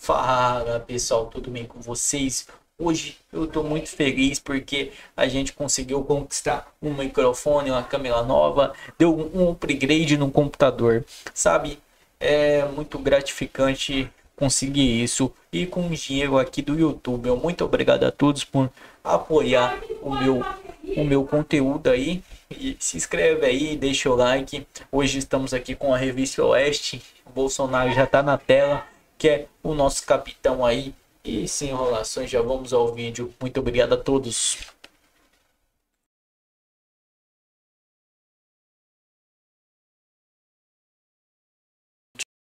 Fala pessoal, tudo bem com vocês? Hoje eu tô muito feliz porque a gente conseguiu conquistar um microfone, uma câmera nova, deu um upgrade no computador, sabe? É muito gratificante conseguir isso e com o dinheiro aqui do YouTube. Muito obrigado a todos por apoiar o meu conteúdo aí. E se inscreve aí, deixa o like. Hoje estamos aqui com a Revista Oeste. O Bolsonaro já tá na tela, que é o nosso capitão aí. E sem enrolações, já vamos ao vídeo. Muito obrigado a todos.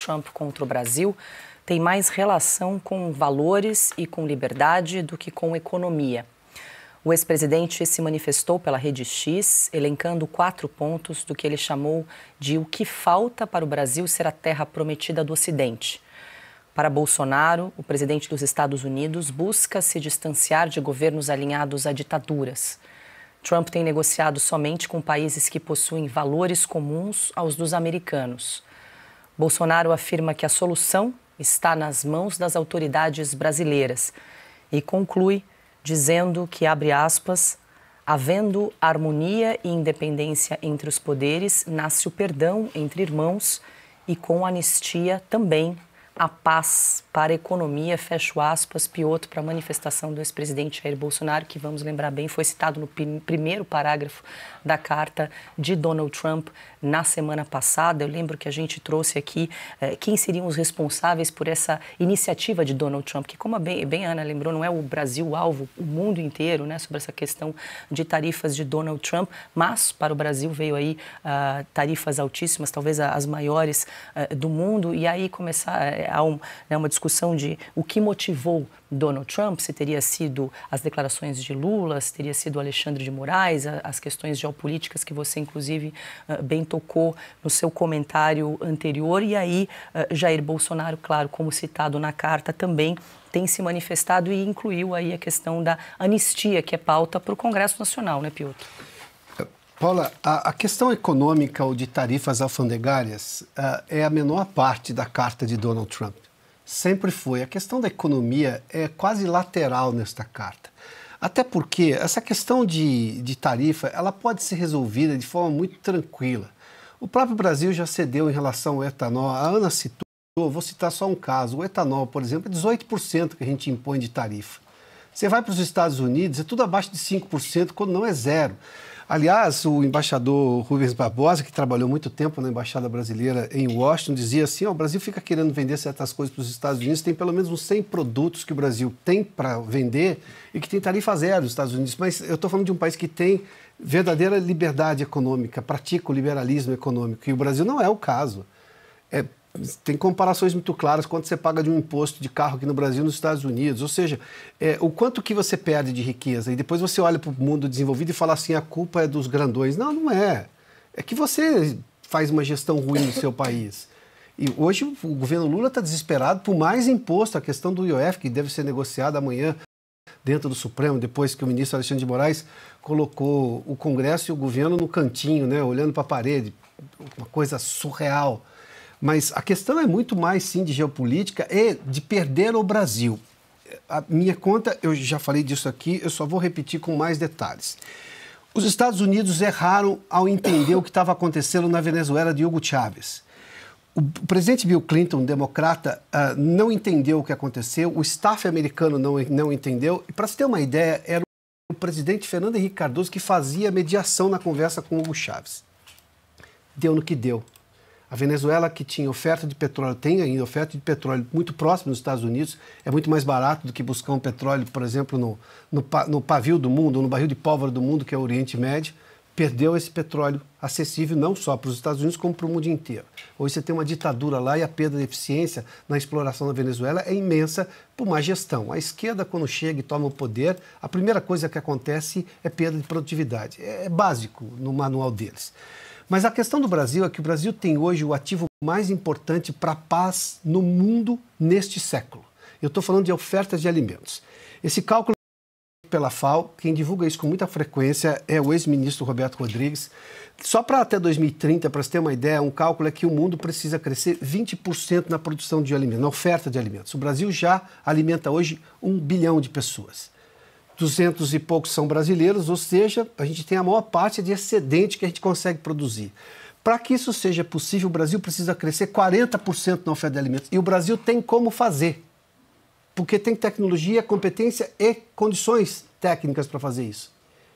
Trump contra o Brasil tem mais relação com valores e com liberdade do que com economia. O ex-presidente se manifestou pela Rede X, elencando 4 pontos do que ele chamou de o que falta para o Brasil ser a terra prometida do Ocidente. Para Bolsonaro, o presidente dos Estados Unidos busca se distanciar de governos alinhados a ditaduras. Trump tem negociado somente com países que possuem valores comuns aos dos americanos. Bolsonaro afirma que a solução está nas mãos das autoridades brasileiras e conclui dizendo que, abre aspas, havendo harmonia e independência entre os poderes, nasce o perdão entre irmãos e com anistia também a paz para a economia, fecho aspas, Piotr, para a manifestação do ex-presidente Jair Bolsonaro, que, vamos lembrar bem, foi citado no primeiro parágrafo da carta de Donald Trump na semana passada. Eu lembro que a gente trouxe aqui quem seriam os responsáveis por essa iniciativa de Donald Trump, que, como bem a Ana lembrou, não é o Brasil alvo, o mundo inteiro, né, sobre essa questão de tarifas de Donald Trump, mas para o Brasil veio aí tarifas altíssimas, talvez as maiores do mundo, e aí há uma discussão de o que motivou Donald Trump, se teria sido as declarações de Lula, se teria sido Alexandre de Moraes, as questões geopolíticas que você, inclusive, bem tocou no seu comentário anterior. E aí, Jair Bolsonaro, claro, como citado na carta, também tem se manifestado e incluiu aí a questão da anistia, que é pauta para o Congresso Nacional, né, Piotr? Paula, a questão econômica ou de tarifas alfandegárias é a menor parte da carta de Donald Trump. Sempre foi. A questão da economia é quase lateral nesta carta. Até porque essa questão de tarifa, ela pode ser resolvida de forma muito tranquila. O próprio Brasil já cedeu em relação ao etanol. A Ana citou, vou citar só um caso. O etanol, por exemplo, é 18% que a gente impõe de tarifa. Você vai para os Estados Unidos, é tudo abaixo de 5%, quando não é zero. Aliás, o embaixador Rubens Barbosa, que trabalhou muito tempo na Embaixada Brasileira em Washington, dizia assim, o Brasil fica querendo vender certas coisas para os Estados Unidos, tem pelo menos uns 100 produtos que o Brasil tem para vender e que tem tarifa zero nos Estados Unidos. Mas eu estou falando de um país que tem verdadeira liberdade econômica, pratica o liberalismo econômico, e o Brasil não é o caso. Tem comparações muito claras quanto você paga de um imposto de carro aqui no Brasil e nos Estados Unidos. Ou seja, o quanto que você perde de riqueza. E depois você olha para o mundo desenvolvido e fala assim, a culpa é dos grandões. Não, não é. É que você faz uma gestão ruim no seu país. E hoje o governo Lula está desesperado por mais imposto. A questão do IOF, que deve ser negociada amanhã dentro do Supremo, depois que o ministro Alexandre de Moraes colocou o Congresso e o governo no cantinho, né, olhando para a parede. Uma coisa surreal. Mas a questão é muito mais, sim, de geopolítica e de perder o Brasil. A minha conta, eu já falei disso aqui, eu só vou repetir com mais detalhes. Os Estados Unidos erraram ao entender o que estava acontecendo na Venezuela de Hugo Chávez. O presidente Bill Clinton, democrata, não entendeu o que aconteceu, o staff americano não entendeu. E, para se ter uma ideia, era o presidente Fernando Henrique Cardoso que fazia mediação na conversa com Hugo Chávez. Deu no que deu. A Venezuela, que tinha oferta de petróleo, tem ainda oferta de petróleo muito próximo dos Estados Unidos, é muito mais barato do que buscar um petróleo, por exemplo, no pavio do mundo, ou no barril de pólvora do mundo, que é o Oriente Médio, perdeu esse petróleo acessível não só para os Estados Unidos, como para o mundo inteiro. Hoje você tem uma ditadura lá e a perda de eficiência na exploração da Venezuela é imensa por má gestão. A esquerda, quando chega e toma o poder, a primeira coisa que acontece é perda de produtividade. É básico no manual deles. Mas a questão do Brasil é que o Brasil tem hoje o ativo mais importante para a paz no mundo neste século. Eu estou falando de ofertas de alimentos. Esse cálculo pela FAO, quem divulga isso com muita frequência é o ex-ministro Roberto Rodrigues. Só para até 2030, para você ter uma ideia, um cálculo é que o mundo precisa crescer 20% na produção de alimentos, na oferta de alimentos. O Brasil já alimenta hoje 1 bilhão de pessoas. 200 e poucos são brasileiros, ou seja, a gente tem a maior parte de excedente que a gente consegue produzir. Para que isso seja possível, o Brasil precisa crescer 40% na oferta de alimentos. E o Brasil tem como fazer, porque tem tecnologia, competência e condições técnicas para fazer isso.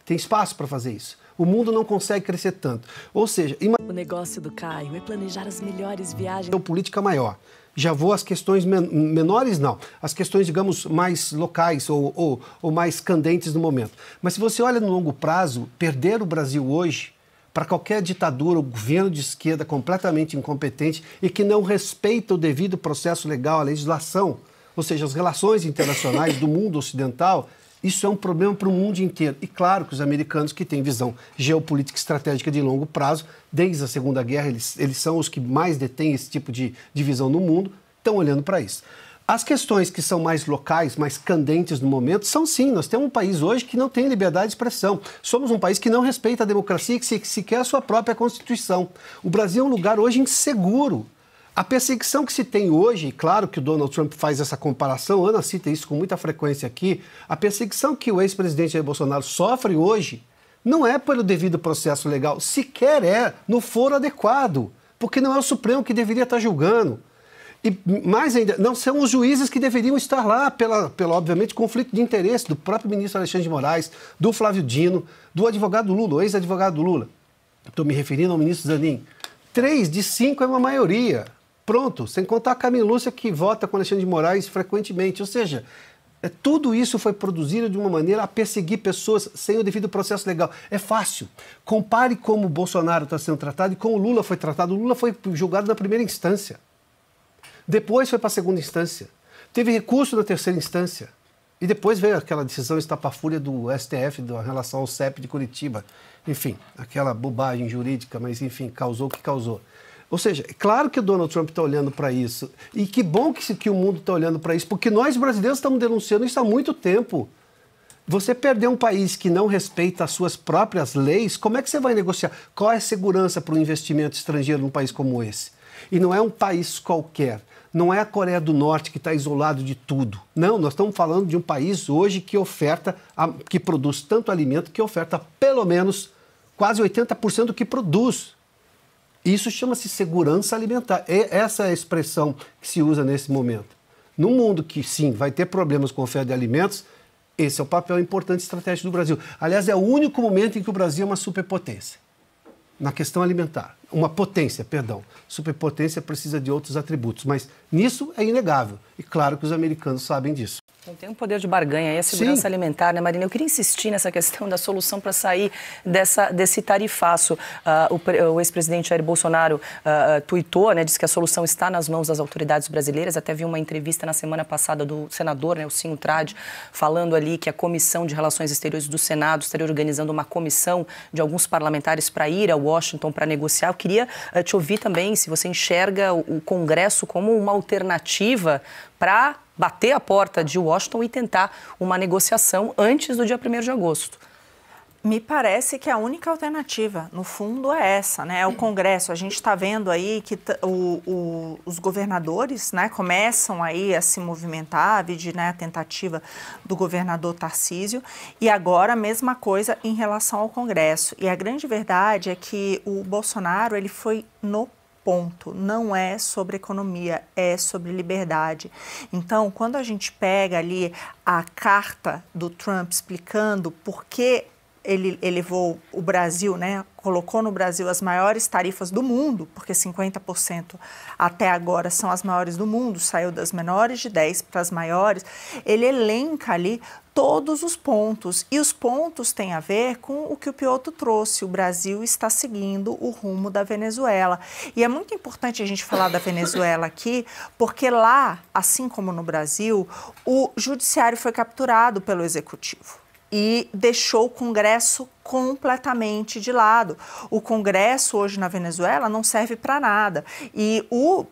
Tem espaço para fazer isso. O mundo não consegue crescer tanto. Ou seja, o negócio do Caio é planejar as melhores viagens. Política maior. Já vou às questões menores, não. As questões, digamos, mais locais ou mais candentes no momento. Mas se você olha no longo prazo, perder o Brasil hoje para qualquer ditadura ou governo de esquerda completamente incompetente e que não respeita o devido processo legal, a legislação, ou seja, as relações internacionais do mundo ocidental, isso é um problema para o mundo inteiro. E claro que os americanos, que têm visão geopolítica estratégica de longo prazo, desde a Segunda Guerra, eles são os que mais detêm esse tipo de visão no mundo, estão olhando para isso. As questões que são mais locais, mais candentes no momento, são sim. Nós temos um país hoje que não tem liberdade de expressão. Somos um país que não respeita a democracia e que sequer a sua própria Constituição. O Brasil é um lugar hoje inseguro. A perseguição que se tem hoje, claro que o Donald Trump faz essa comparação, Ana cita isso com muita frequência aqui, a perseguição que o ex-presidente Jair Bolsonaro sofre hoje não é pelo devido processo legal, sequer é no foro adequado, porque não é o Supremo que deveria estar julgando. E mais ainda, não são os juízes que deveriam estar lá pela obviamente, conflito de interesse do próprio ministro Alexandre de Moraes, do Flávio Dino, do advogado Lula, o ex-advogado Lula. Estou me referindo ao ministro Zanin. 3 de 5 é uma maioria. Pronto, sem contar a Carmen Lúcia, que vota com Alexandre de Moraes frequentemente. Ou seja, tudo isso foi produzido de uma maneira a perseguir pessoas sem o devido processo legal. É fácil. Compare como o Bolsonaro está sendo tratado e como o Lula foi tratado. O Lula foi julgado na primeira instância. Depois foi para a segunda instância. Teve recurso na terceira instância. E depois veio aquela decisão estapafúria do STF em relação ao CEP de Curitiba. Enfim, aquela bobagem jurídica, mas enfim, causou o que causou. Ou seja, é claro que o Donald Trump está olhando para isso. E que bom que o mundo está olhando para isso, porque nós brasileiros estamos denunciando isso há muito tempo. Você perder um país que não respeita as suas próprias leis, como é que você vai negociar? Qual é a segurança para o investimento estrangeiro num país como esse? E não é um país qualquer. Não é a Coreia do Norte que está isolado de tudo. Não, nós estamos falando de um país hoje que que produz tanto alimento, que oferta pelo menos quase 80% do que produz. Isso chama-se segurança alimentar. Essa é a expressão que se usa nesse momento. Num mundo que, sim, vai ter problemas com a oferta de alimentos, esse é o papel importante e estratégico do Brasil. Aliás, é o único momento em que o Brasil é uma superpotência na questão alimentar. Uma potência, perdão. Superpotência precisa de outros atributos, mas nisso é inegável. E claro que os americanos sabem disso. Então, tem um poder de barganha aí, a segurança alimentar, né, Marina? Eu queria insistir nessa questão da solução para sair desse tarifaço. O ex-presidente Jair Bolsonaro tuitou, né, disse que a solução está nas mãos das autoridades brasileiras. Até vi uma entrevista na semana passada do senador, né, o Cinho Trade, falando ali que a Comissão de Relações Exteriores do Senado estaria organizando uma comissão de alguns parlamentares para ir a Washington para negociar. Eu queria te ouvir também se você enxerga o Congresso como uma alternativa para bater a porta de Washington e tentar uma negociação antes do dia 1º de agosto. Me parece que a única alternativa, no fundo, é essa, né? É o Congresso. A gente está vendo aí que os governadores, né, começam aí a se movimentar, vide, né, a tentativa do governador Tarcísio, e agora a mesma coisa em relação ao Congresso. E a grande verdade é que o Bolsonaro, ele foi no ponto, não é sobre economia, é sobre liberdade. Então, quando a gente pega ali a carta do Trump explicando por que ele elevou o Brasil, né, colocou no Brasil as maiores tarifas do mundo, porque 50% até agora são as maiores do mundo, saiu das menores de 10 para as maiores, ele elenca ali todos os pontos, e os pontos têm a ver com o que o Piotr trouxe. O Brasil está seguindo o rumo da Venezuela. E é muito importante a gente falar da Venezuela aqui, porque lá, assim como no Brasil, o judiciário foi capturado pelo executivo e deixou o Congresso completamente de lado. O Congresso hoje na Venezuela não serve para nada. E o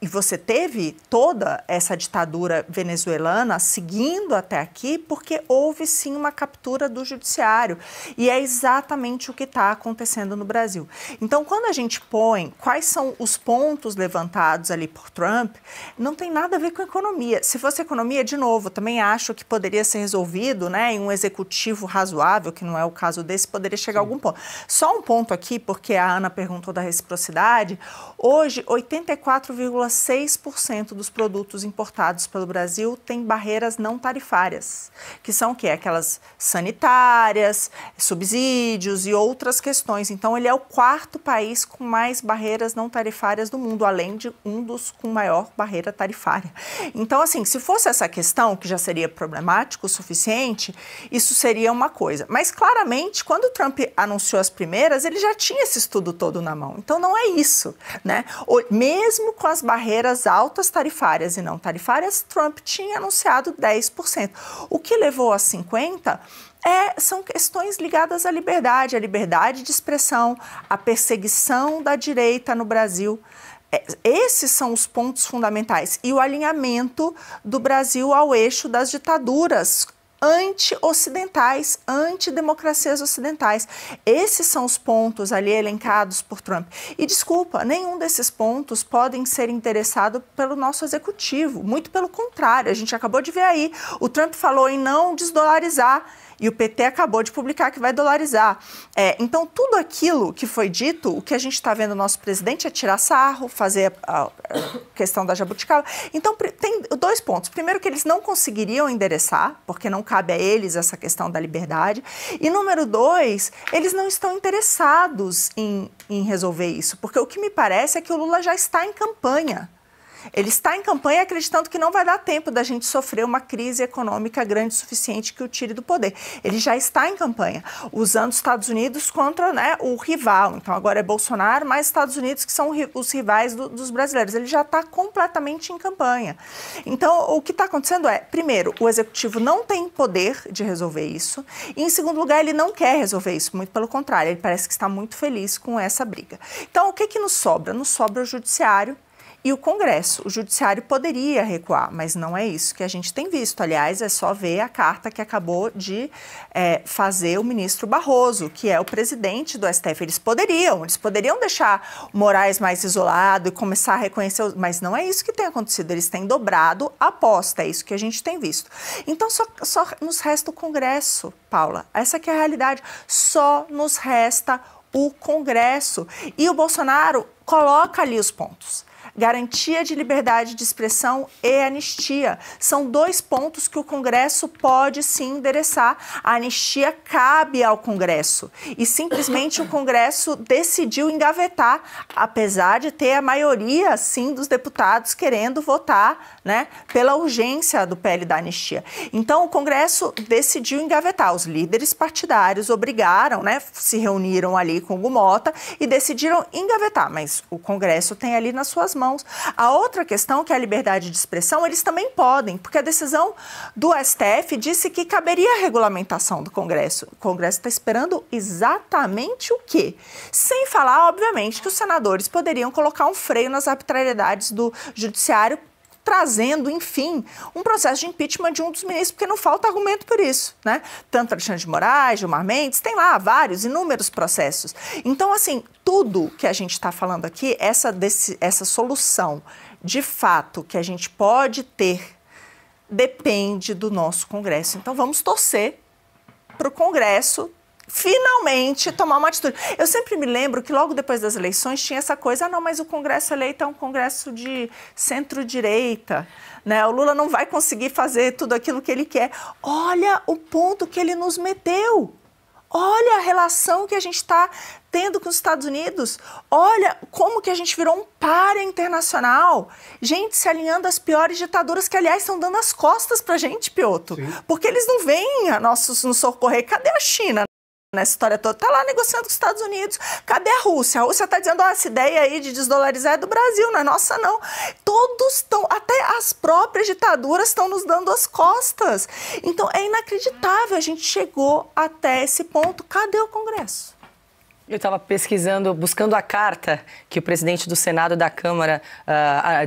e você teve toda essa ditadura venezuelana seguindo até aqui porque houve sim uma captura do judiciário. E é exatamente o que está acontecendo no Brasil. Então, quando a gente põe quais são os pontos levantados ali por Trump, não tem nada a ver com economia. Se fosse economia, de novo, também acho que poderia ser resolvido, né, em um executivo razoável, que não é o caso desse, poderia chegar a algum ponto. Só um ponto aqui, porque a Ana perguntou da reciprocidade. Hoje, 84,6% dos produtos importados pelo Brasil têm barreiras não tarifárias, que são o quê? Aquelas sanitárias, subsídios e outras questões. Então, ele é o 4º país com mais barreiras não tarifárias do mundo, além de um dos com maior barreira tarifária. Então, assim, se fosse essa questão, que já seria problemático o suficiente, isso seria uma coisa. Mas, claramente, quando o Trump anunciou as primeiras, ele já tinha esse estudo todo na mão. Então, não é isso, né? Mesmo com as barreiras altas tarifárias e não tarifárias, Trump tinha anunciado 10%. O que levou a 50% são questões ligadas à liberdade de expressão, à perseguição da direita no Brasil. Esses são os pontos fundamentais. E o alinhamento do Brasil ao eixo das ditaduras anti-ocidentais, antidemocracias ocidentais. Esses são os pontos ali elencados por Trump. E, desculpa, nenhum desses pontos podem ser interessados pelo nosso executivo. Muito pelo contrário, a gente acabou de ver aí. O Trump falou em não desdolarizar. E o PT acabou de publicar que vai dolarizar. Então, tudo aquilo que foi dito, o que a gente está vendo o nosso presidente é tirar sarro, fazer a questão da jabuticaba. Então, tem 2 pontos. Primeiro, que eles não conseguiriam endereçar, porque não cabe a eles essa questão da liberdade. E, número 2, eles não estão interessados em resolver isso. Porque o que me parece é que o Lula já está em campanha. Ele está em campanha acreditando que não vai dar tempo da gente sofrer uma crise econômica grande o suficiente que o tire do poder. Ele já está em campanha, usando os Estados Unidos contra, né, o rival. Então, agora é Bolsonaro, mais Estados Unidos, que são os rivais dos brasileiros. Ele já está completamente em campanha. Então, o que está acontecendo é, primeiro, o executivo não tem poder de resolver isso. E, em segundo lugar, ele não quer resolver isso. Muito pelo contrário, ele parece que está muito feliz com essa briga. Então, o que nos sobra? Nos sobra o judiciário e o Congresso. O judiciário poderia recuar, mas não é isso que a gente tem visto. Aliás, é só ver a carta que acabou de fazer o ministro Barroso, que é o presidente do STF. Eles poderiam deixar o Moraes mais isolado e começar a reconhecer, mas não é isso que tem acontecido. Eles têm dobrado a aposta, é isso que a gente tem visto. Então, só nos resta o Congresso, Paula. Essa que é a realidade. Só nos resta o Congresso. E o Bolsonaro coloca ali os pontos. Garantia de liberdade de expressão e anistia. São 2 pontos que o Congresso pode sim endereçar. A anistia cabe ao Congresso. E simplesmente o Congresso decidiu engavetar, apesar de ter a maioria, sim, dos deputados querendo votar, né, pela urgência do PL da anistia. Então, o Congresso decidiu engavetar. Os líderes partidários obrigaram, né, se reuniram ali com o Hugo Mota e decidiram engavetar. Mas o Congresso tem ali nas suas mãos. A outra questão, que é a liberdade de expressão, eles também podem, porque a decisão do STF disse que caberia a regulamentação do Congresso. O Congresso está esperando exatamente o quê? Sem falar, obviamente, que os senadores poderiam colocar um freio nas arbitrariedades do judiciário, trazendo, enfim, um processo de impeachment de um dos ministros, porque não falta argumento por isso, né? Tanto Alexandre de Moraes, Gilmar Mendes, tem lá inúmeros processos. Então, assim, tudo que a gente está falando aqui, essa solução, de fato, que a gente pode ter, depende do nosso Congresso. Então, vamos torcer para o Congresso finalmente tomar uma atitude. Eu sempre me lembro que logo depois das eleições tinha essa coisa, não, mas o Congresso eleito é um Congresso de centro-direita, né? O Lula não vai conseguir fazer tudo aquilo que ele quer. Olha o ponto que ele nos meteu. Olha a relação que a gente está tendo com os Estados Unidos. Olha como que a gente virou um páreo internacional. Gente se alinhando às piores ditaduras que, aliás, estão dando as costas para a gente, Piotr. Sim. Porque eles não vêm a nos socorrer. Cadê a China nessa história toda? Está lá negociando com os Estados Unidos. Cadê a Rússia? A Rússia está dizendo, essa ideia aí de desdolarizar é do Brasil, não é nossa, não. Todos estão, até as próprias ditaduras estão nos dando as costas. Então, é inacreditável. A gente chegou até esse ponto. Cadê o Congresso? Eu estava pesquisando, buscando a carta que o presidente do Senado e da Câmara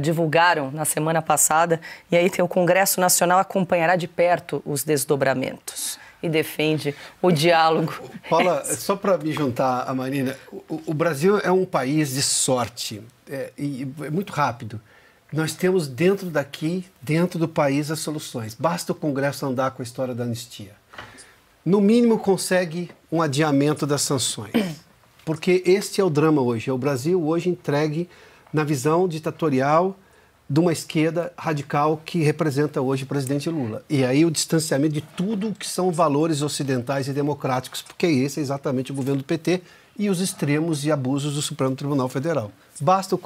divulgaram na semana passada. E aí tem o Congresso Nacional acompanhará de perto os desdobramentos e defende o diálogo. Paula, só para me juntar a Marina, o Brasil é um país de sorte e é muito rápido. Nós temos dentro do país, as soluções. Basta o Congresso andar com a história da anistia. No mínimo, consegue um adiamento das sanções. Porque este é o drama hoje. É o Brasil hoje entregue na visão ditatorial de uma esquerda radical que representa hoje o presidente Lula. E aí o distanciamento de tudo que são valores ocidentais e democráticos, porque esse é exatamente o governo do PT e os extremos e abusos do Supremo Tribunal Federal. Basta o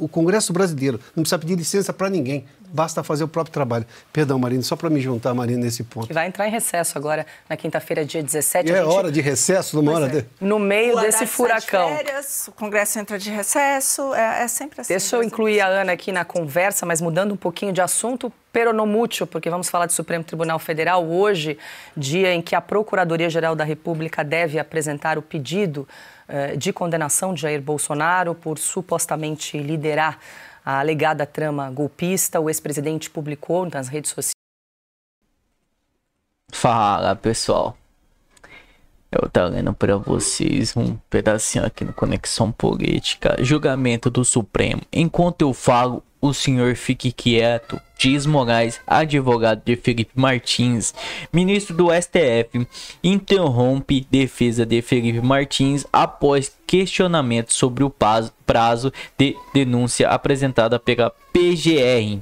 Congresso brasileiro, não precisa pedir licença para ninguém, basta fazer o próprio trabalho. Perdão, Marina, só para me juntar, Marina, nesse ponto. Que vai entrar em recesso agora, na quinta-feira, dia 17. É hora de recesso, numa hora no meio desse furacão. Férias, o Congresso entra de recesso, é sempre assim. Deixa eu incluir a Ana aqui na conversa, mas mudando um pouquinho de assunto, peronomútil, porque vamos falar do Supremo Tribunal Federal hoje, dia em que a Procuradoria-Geral da República deve apresentar o pedido de condenação de Jair Bolsonaro por supostamente liderar a alegada trama golpista. O ex-presidente publicou nas redes sociais. Fala, pessoal. Eu tô lendo para vocês um pedacinho aqui no Conexão Política. Julgamento do Supremo. Enquanto eu falo, o senhor fique quieto, diz Moraes, advogado de Felipe Martins. Ministro do STF interrompe defesa de Felipe Martins após questionamento sobre o prazo de denúncia apresentada pela PGR.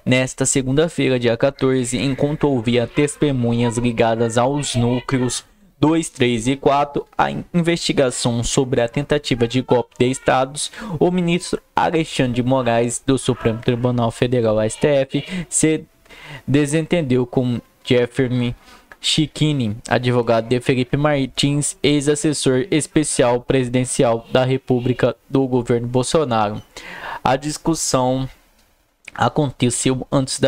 Nesta segunda-feira, dia 14, enquanto ouvia testemunhas ligadas aos núcleos 2, 3 e 4, a investigação sobre a tentativa de golpe de estados, o ministro Alexandre de Moraes, do Supremo Tribunal Federal, STF, se desentendeu com Jeffrey Schickini, advogado de Felipe Martins, ex-assessor especial presidencial da República do governo Bolsonaro. A discussão aconteceu antes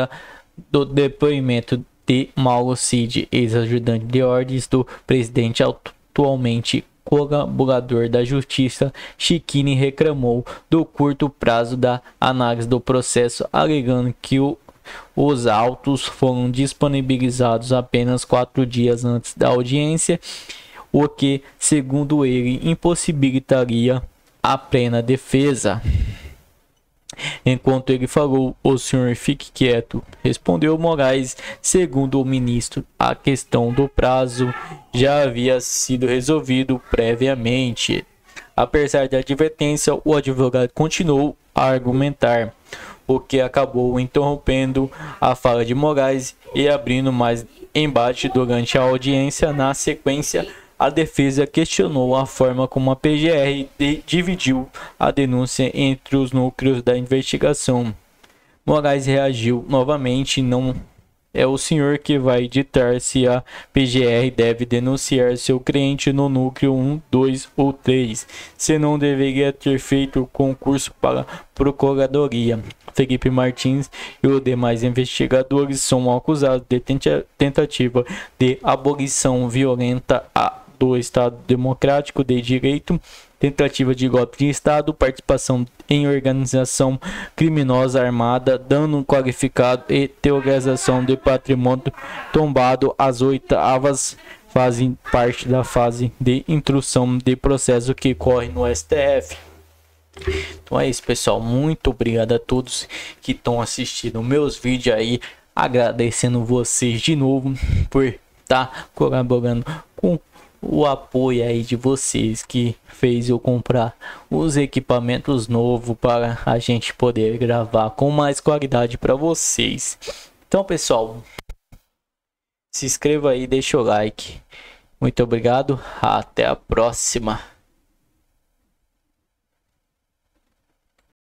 do depoimento de Mauro Cid, ex-ajudante de ordens do presidente, atualmente colaborador da Justiça. Schickini reclamou do curto prazo da análise do processo, alegando que os autos foram disponibilizados apenas 4 dias antes da audiência, o que, segundo ele, impossibilitaria a plena defesa. Enquanto ele falou, o senhor fique quieto, respondeu Moraes. Segundo o ministro, a questão do prazo já havia sido resolvido previamente. Apesar da advertência, o advogado continuou a argumentar, o que acabou interrompendo a fala de Moraes e abrindo mais embate durante a audiência. Na sequência, a defesa questionou a forma como a PGR dividiu a denúncia entre os núcleos da investigação. Moraes reagiu novamente: não é o senhor que vai ditar se a PGR deve denunciar seu cliente no núcleo 1, 2 ou 3. Você não deveria ter feito o concurso para a Procuradoria. Felipe Martins e os demais investigadores são acusados de tentativa de abolição violenta do Estado Democrático de Direito, tentativa de golpe de Estado, participação em organização criminosa armada, dano qualificado e terrorização de patrimônio tombado. As 8ª fazem parte da fase de instrução de processo que corre no STF. Então é isso, pessoal. Muito obrigado a todos que estão assistindo meus vídeos aí. Agradecendo vocês de novo por estar colaborando com o apoio aí de vocês, que fez eu comprar os equipamentos novos para a gente poder gravar com mais qualidade para vocês. Então, pessoal, se inscreva aí, deixa o like. Muito obrigado, até a próxima.